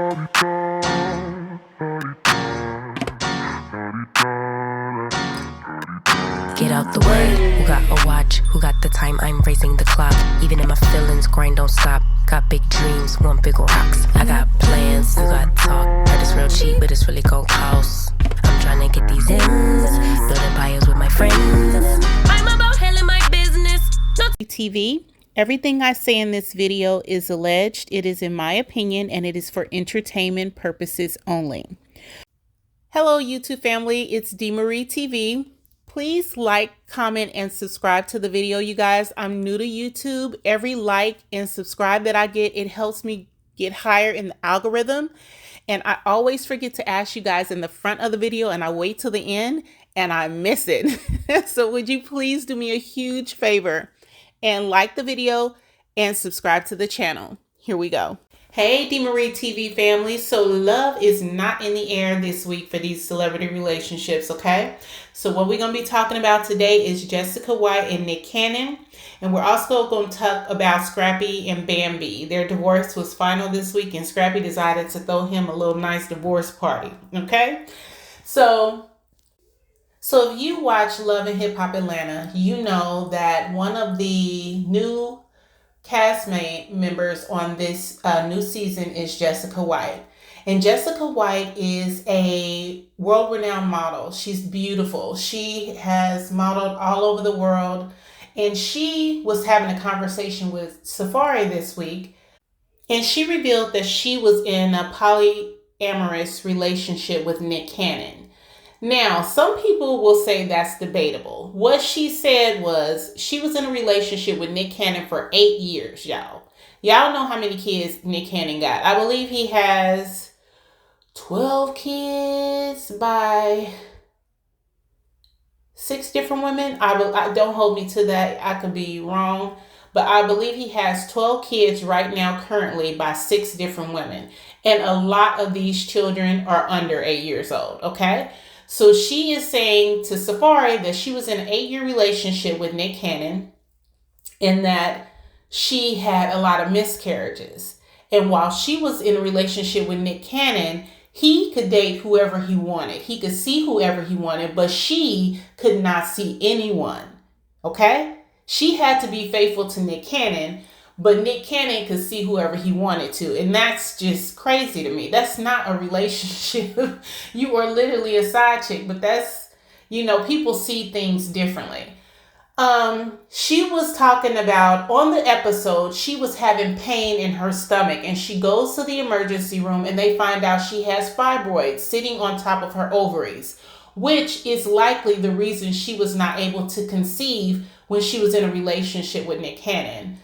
Get out the way. Who got a watch? Who got the time? I'm raising the clock. Even in my feelings, grind don't stop. Got big dreams, want big rocks. I got plans, you got talk. Heard it's real cheap, but it's really gon' cost. I'm trying to get these ends, building empires with my friends. I'm about handling my business. TV. Everything I say in this video is alleged. It is in my opinion, and it is for entertainment purposes only. Hello, YouTube family. It's DeMarie TV. Please like, comment, and subscribe to the video, you guys. I'm new to YouTube. Every like and subscribe that I get, it helps me get higher in the algorithm. And I always forget to ask you guys in the front of the video, and I wait till the end and I miss it. So would you please do me a huge favor and like the video and subscribe to the channel. Here we go. Hey, DeMarie TV family. So love is not in the air this week for these celebrity relationships, okay? So what we're going to be talking about today is Jessica White and Nick Cannon. And we're also going to talk about Scrappy and Bambi. Their divorce was final this week, and Scrappy decided to throw him a little nice divorce party, okay? So if you watch Love and Hip Hop Atlanta, you know that one of the new castmate members on this new season is Jessica White. And Jessica White is a world-renowned model. She's beautiful. She has modeled all over the world. And she was having a conversation with Safari this week. And she revealed that she was in a polyamorous relationship with Nick Cannon. Now, some people will say that's debatable. What she said was she was in a relationship with Nick Cannon for 8 years, y'all. Y'all know how many kids Nick Cannon got. I believe he has 12 kids by 6 different women. I don't hold me to that. I could be wrong. But I believe he has 12 kids right now currently by 6 different women. And a lot of these children are under 8 years old, okay? So she is saying to Safari that she was in an 8-year relationship with Nick Cannon and that she had a lot of miscarriages. And while she was in a relationship with Nick Cannon, he could date whoever he wanted. He could see whoever he wanted, but she could not see anyone. Okay? She had to be faithful to Nick Cannon, but Nick Cannon could see whoever he wanted to. And that's just crazy to me. That's not a relationship. You are literally a side chick, but that's, people see things differently. She was talking about, on the episode, she was having pain in her stomach, and she goes to the emergency room and they find out she has fibroids sitting on top of her ovaries, which is likely the reason she was not able to conceive when she was in a relationship with Nick Cannon.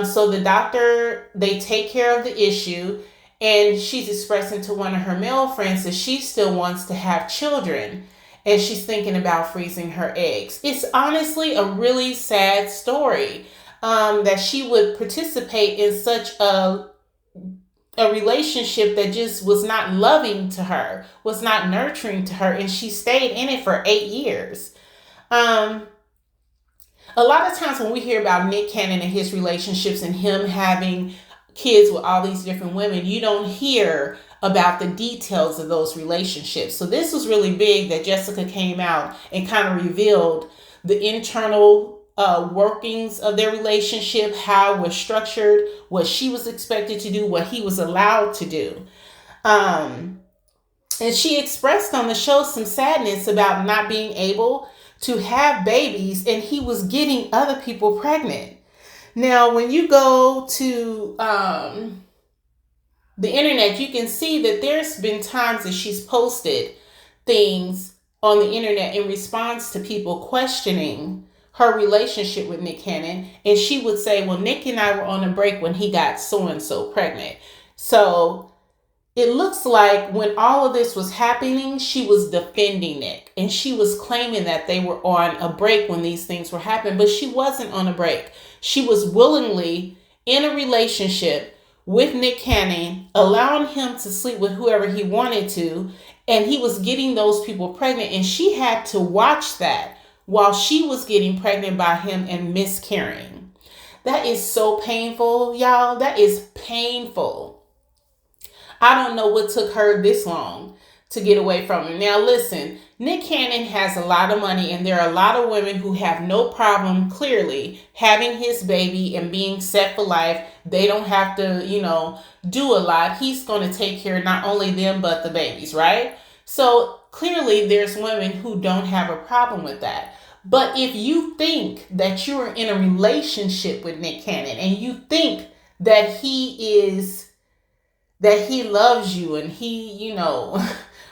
So the doctor, they take care of the issue, and she's expressing to one of her male friends that she still wants to have children, and she's thinking about freezing her eggs. It's honestly a really sad story that she would participate in such a relationship that just was not loving to her, was not nurturing to her, and she stayed in it for 8 years. A lot of times when we hear about Nick Cannon and his relationships and him having kids with all these different women, you don't hear about the details of those relationships. So this was really big that Jessica came out and kind of revealed the internal workings of their relationship, how it was structured, what she was expected to do, what he was allowed to do. And she expressed on the show some sadness about not being able to have babies, and he was getting other people pregnant. Now, when you go to the internet, you can see that there's been times that she's posted things on the internet in response to people questioning her relationship with Nick Cannon. And she would say, well, Nick and I were on a break when he got so-and-so pregnant. So it looks like when all of this was happening, she was defending Nick, and she was claiming that they were on a break when these things were happening, but she wasn't on a break. She was willingly in a relationship with Nick Cannon, allowing him to sleep with whoever he wanted to, and he was getting those people pregnant, and she had to watch that while she was getting pregnant by him and miscarrying. That is so painful, y'all. That is painful. I don't know what took her this long to get away from him. Now listen, Nick Cannon has a lot of money, and there are a lot of women who have no problem, clearly, having his baby and being set for life. They don't have to, do a lot. He's going to take care of not only them, but the babies, right? So clearly there's women who don't have a problem with that. But if you think that you're in a relationship with Nick Cannon and you think that he loves you and he,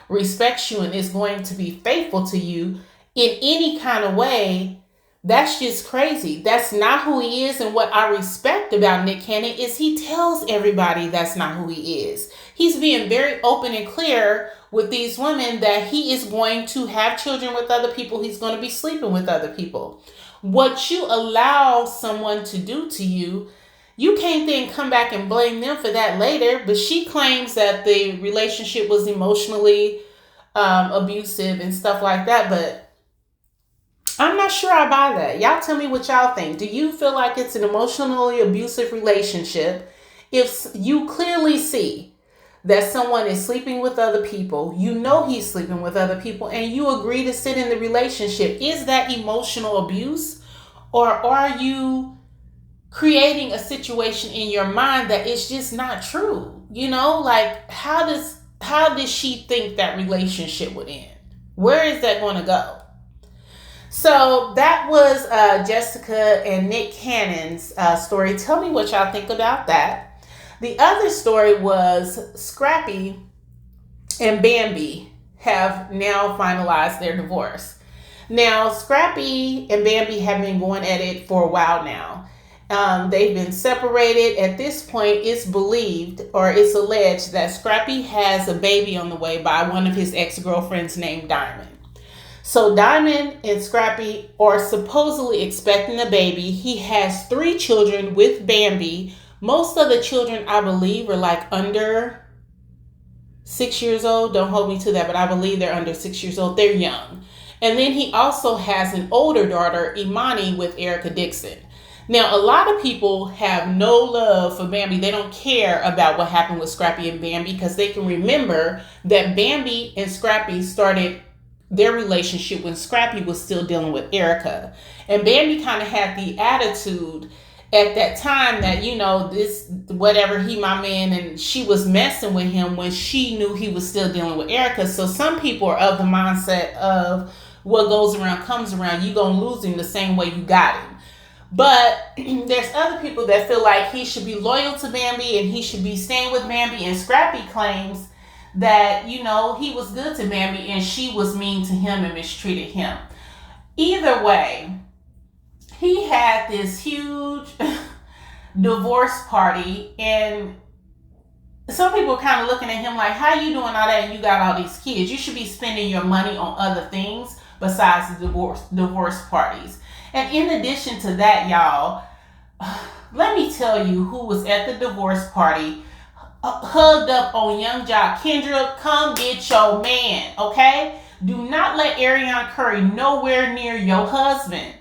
respects you and is going to be faithful to you in any kind of way, that's just crazy. That's not who he is. And what I respect about Nick Cannon is he tells everybody that's not who he is. He's being very open and clear with these women that he is going to have children with other people. He's going to be sleeping with other people. What you allow someone to do to you, you can't then come back and blame them for that later. But she claims that the relationship was emotionally abusive and stuff like that. But I'm not sure I buy that. Y'all tell me what y'all think. Do you feel like it's an emotionally abusive relationship if you clearly see that someone is sleeping with other people, he's sleeping with other people, and you agree to sit in the relationship? Is that emotional abuse? Or are you creating a situation in your mind that is just not true? Like how does she think that relationship would end? Where is that going to go? So that was Jessica and Nick Cannon's story. Tell me what y'all think about that. The other story was Scrappy and Bambi have now finalized their divorce. Now, Scrappy and Bambi have been going at it for a while now. They've been separated. At this point, it's believed or it's alleged that Scrappy has a baby on the way by one of his ex-girlfriends named Diamond. So Diamond and Scrappy are supposedly expecting a baby. He has 3 children with Bambi. Most of the children, I believe, are like under 6 years old. Don't hold me to that, but I believe they're under 6 years old. They're young. And then he also has an older daughter, Imani, with Erica Dixon. Now, a lot of people have no love for Bambi. They don't care about what happened with Scrappy and Bambi because they can remember that Bambi and Scrappy started their relationship when Scrappy was still dealing with Erica. And Bambi kind of had the attitude at that time that, this, whatever, he my man, and she was messing with him when she knew he was still dealing with Erica. So some people are of the mindset of what goes around comes around. You gonna lose him the same way you got him. But there's other people that feel like he should be loyal to Bambi and he should be staying with Bambi. And Scrappy claims that, he was good to Bambi and she was mean to him and mistreated him. Either way, he had this huge divorce party, and some people are kind of looking at him like, how you doing all that and you got all these kids? You should be spending your money on other things besides the divorce parties. And in addition to that, y'all, let me tell you who was at the divorce party, hugged up on Young Jock. Kendra, come get your man, okay? Do not let Ariana Curry nowhere near your husband.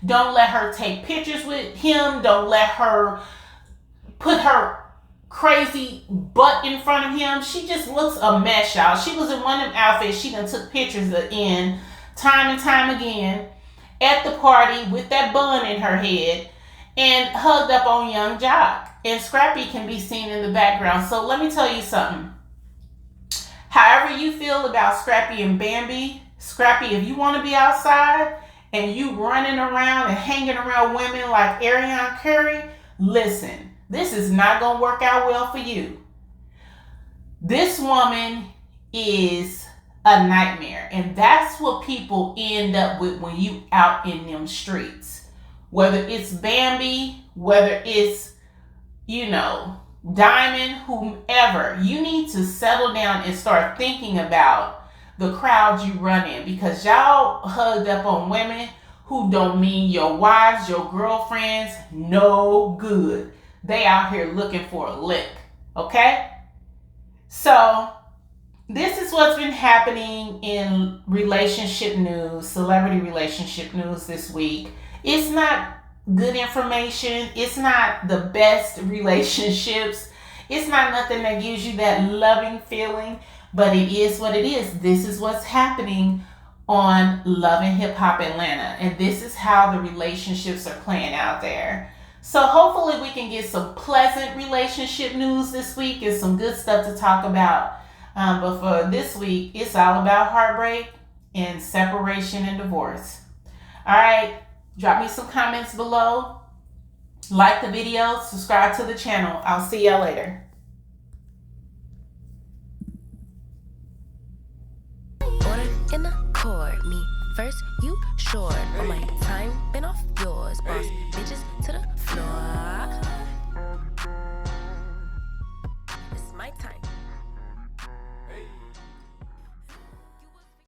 Don't let her take pictures with him. Don't let her put her crazy butt in front of him. She just looks a mess, y'all. She was in one of them outfits she done took pictures in time and time again at the party with that bun in her head and hugged up on Young Jock. And Scrappy can be seen in the background. So let me tell you something. However you feel about Scrappy and Bambi, Scrappy, if you want to be outside and you running around and hanging around women like Ariana Curry, listen, this is not going to work out well for you. This woman is a nightmare. And that's what people end up with when you out in them streets. Whether it's Bambi, whether it's, Diamond, whomever, you need to settle down and start thinking about the crowd you run in, because y'all hugged up on women who don't mean your wives, your girlfriends, no good. They out here looking for a lick, okay? So this is what's been happening in relationship news, celebrity relationship news this week. It's not good information. It's not the best relationships. It's not nothing that gives you that loving feeling, but it is what it is. This is what's happening on Love and Hip Hop Atlanta, and this is how the relationships are playing out there. So hopefully we can get some pleasant relationship news this week and some good stuff to talk about. But for this week, it's all about heartbreak and separation and divorce. All right, drop me some comments below. Like the video, subscribe to the channel. I'll see y'all later. Order in the court, me first, you short. On my time, been off yours, boss. Bitches to the floor.